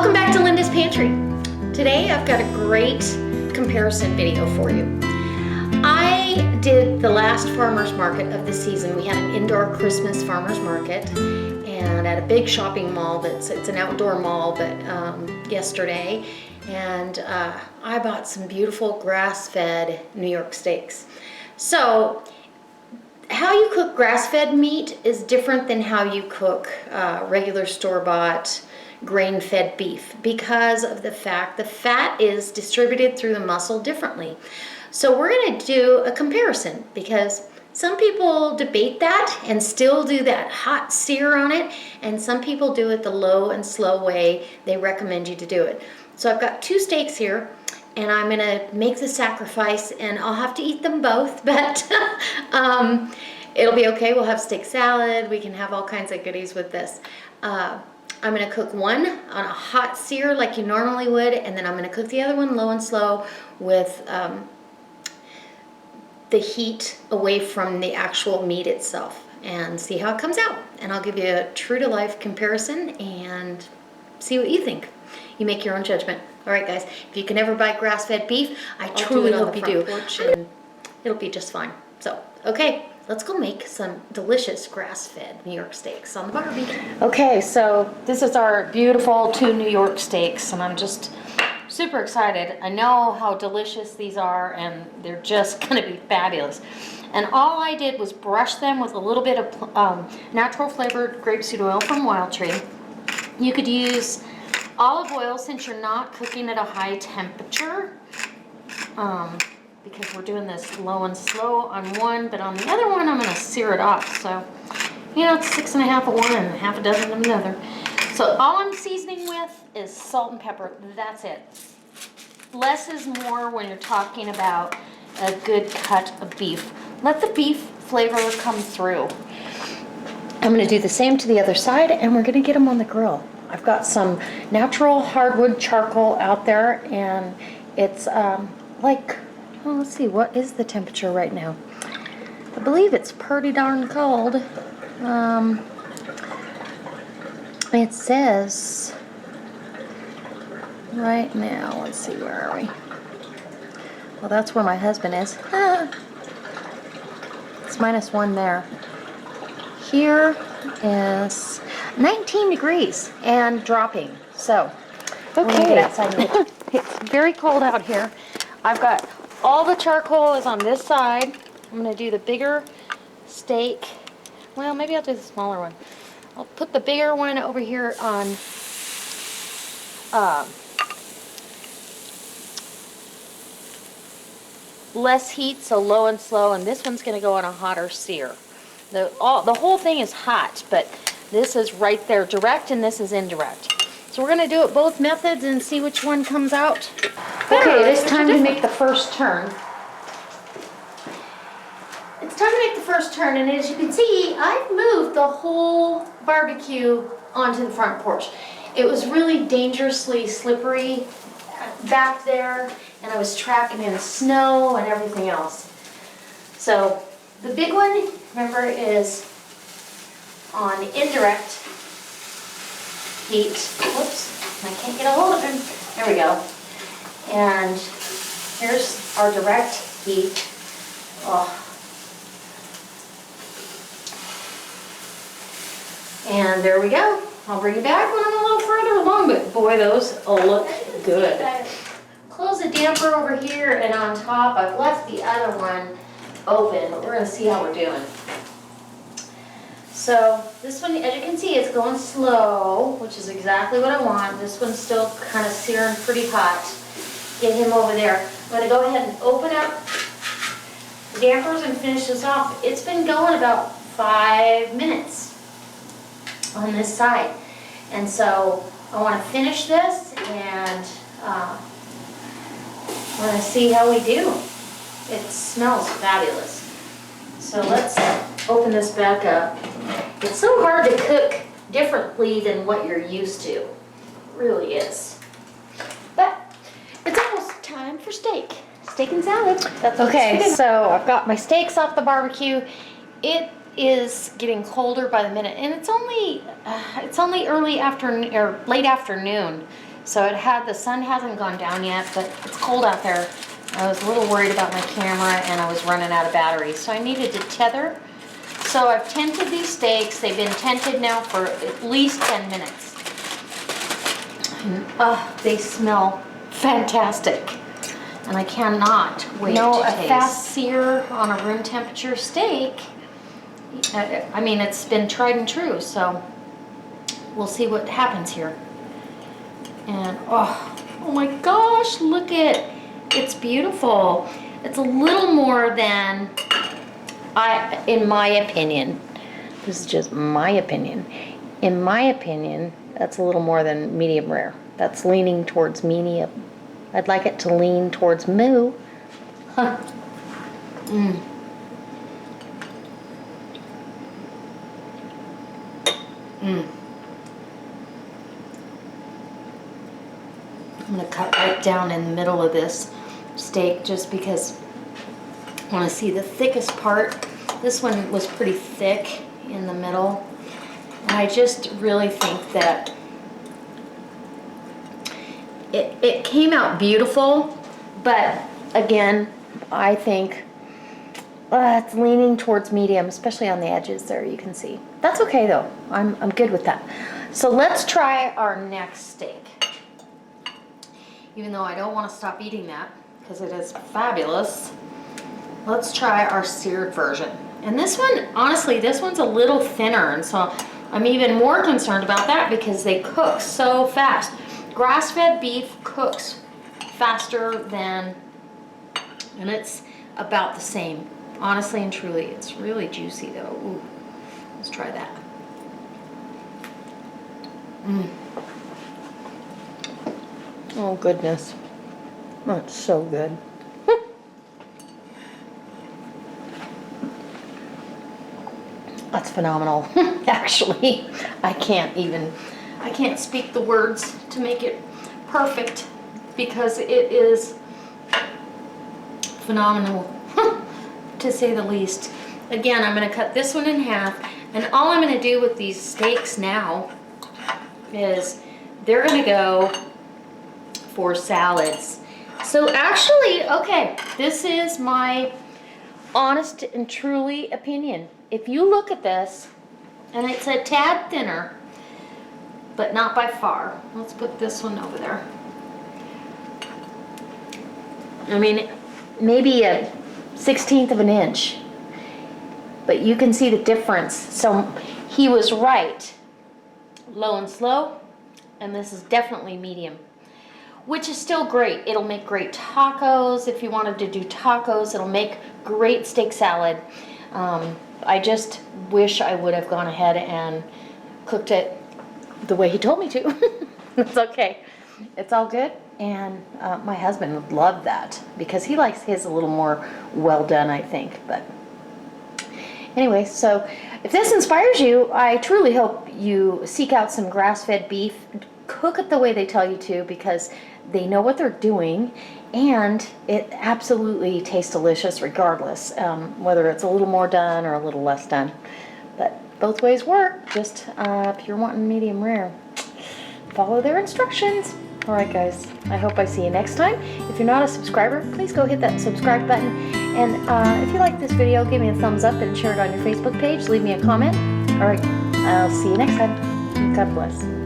Welcome back to Linda's Pantry. Today I've got a great comparison video for you. I did the last farmer's market of the season. We had an indoor Christmas farmer's market and at a big shopping mall it's an outdoor mall, but yesterday. And I bought some beautiful grass-fed New York steaks. So how you cook grass-fed meat is different than how you cook regular store-bought grain-fed beef because of the fact the fat is distributed through the muscle differently. So we're going to do a comparison because some people debate that and still do that hot sear on it, and some people do it the low and slow way they recommend you to do it. So I've got two steaks here and I'm going to make the sacrifice, and I'll have to eat them both, but it'll be okay. We'll have steak salad. We can have all kinds of goodies with this. I'm going to cook one on a hot sear like you normally would, and then I'm going to cook the other one low and slow with the heat away from the actual meat itself, and see how it comes out. And I'll give you a true-to-life comparison and see what you think. You make your own judgment. All right, guys, if you can ever buy grass-fed beef, I truly hope you do. And it'll be just fine. So, okay. Let's go make some delicious grass-fed New York steaks on the barbecue. Okay, so this is our beautiful 2 New York steaks, and I'm just super excited. I know how delicious these are, and they're just gonna be fabulous. And all I did was brush them with a little bit of natural flavored grapeseed oil from Wild Tree. You could use olive oil since you're not cooking at a high temperature. Because we're doing this low and slow on one, but on the other one I'm going to sear it off. So, you know, it's 6.5 of one and half a dozen of another. So all I'm seasoning with is salt and pepper. That's it. Less is more when you're talking about a good cut of beef. Let the beef flavor come through. I'm going to do the same to the other side, and we're going to get them on the grill. I've got some natural hardwood charcoal out there, and it's well, let's see, what is the temperature right now? I believe it's pretty darn cold. It says right now, let's see, where are we? Well, that's where my husband is. It's -1 there. Here is 19 degrees and dropping. So, okay, it's very cold out here. I've got all the charcoal is on this side. I'm going to do the bigger steak. Well, maybe I'll do the smaller one. I'll put the bigger one over here on less heat, so low and slow, and this one's going to go on a hotter sear. The whole thing is hot, but this is right there direct and this is indirect. So we're going to do it both methods and see which one comes out better. Okay, it's time to make the first turn. It's time to make the first turn, and as you can see, I've moved the whole barbecue onto the front porch. It was really dangerously slippery back there, and I was tracking in snow and everything else. So the big one, remember, is on indirect heat. Whoops, I can't get a hold of him. There we go. And here's our direct heat. Oh. And there we go. I'll bring it back when I'm a little further along, but boy, those look good. Close the damper over here, and on top I've left the other one open, but we're going to see how we're doing. So this one, as you can see, it's going slow, which is exactly what I want. This one's still kind of searing pretty hot. Get him over there. I'm going to go ahead and open up the dampers and finish this off. It's been going about 5 minutes on this side. And so I want to finish this, and we're going to see how we do. It smells fabulous. So let's open this back up. It's so hard to cook differently than what you're used to. It really is. But it's almost time for steak. Steak and salad. That's okay, so I've got my steaks off the barbecue. It is getting colder by the minute, and it's only early afternoon or late afternoon. So the sun hasn't gone down yet, but it's cold out there. I was a little worried about my camera and I was running out of batteries. So I needed to tether. So I've tented these steaks. They've been tented now for at least 10 minutes. And they smell fantastic. And I cannot wait to taste. A fast sear on a room temperature steak, I mean, it's been tried and true, so we'll see what happens here. And oh my gosh, look it. It's beautiful. It's a little more than, in my opinion, this is just my opinion. In my opinion, that's a little more than medium rare. That's leaning towards medium. I'd like it to lean towards moo. Huh. Mm. Mm. I'm going to cut right down in the middle of this steak just because I want to see the thickest part. This one was pretty thick in the middle. And I just really think that it came out beautiful, but again, I think it's leaning towards medium, especially on the edges there, you can see. That's okay though, I'm good with that. So let's try our next steak. Even though I don't want to stop eating that, because it is fabulous. Let's try our seared version. And this one, honestly, this one's a little thinner, and so I'm even more concerned about that because they cook so fast. Grass-fed beef cooks faster than, and it's about the same. Honestly and truly, it's really juicy though. Ooh, let's try that. Mm. Oh goodness, that's so good. That's phenomenal. Actually, I can't speak the words to make it perfect because it is phenomenal, to say the least. Again, I'm going to cut this one in half, and all I'm going to do with these steaks now is they're going to go for salads. So actually, okay, this is my honest and truly opinion. If you look at this, and it's a tad thinner, but not by far. Let's put this one over there. I mean, maybe a 1/16 of an inch, but you can see the difference. So he was right, low and slow, and this is definitely medium, which is still great. It'll make great tacos. If you wanted to do tacos, it'll make great steak salad. I just wish I would have gone ahead and cooked it the way he told me to. It's okay. It's all good. And my husband would love that because he likes his a little more well done, I think. But anyway, so if this inspires you, I truly hope you seek out some grass-fed beef. Cook it the way they tell you to because they know what they're doing, and it absolutely tastes delicious regardless, whether it's a little more done or a little less done. But both ways work. Just if you're wanting medium rare, follow their instructions. All right, guys, I hope I see you next time. If you're not a subscriber, please go hit that subscribe button. And if you like this video, give me a thumbs up and share it on your Facebook page. Leave me a comment. All right, I'll see you next time. God bless.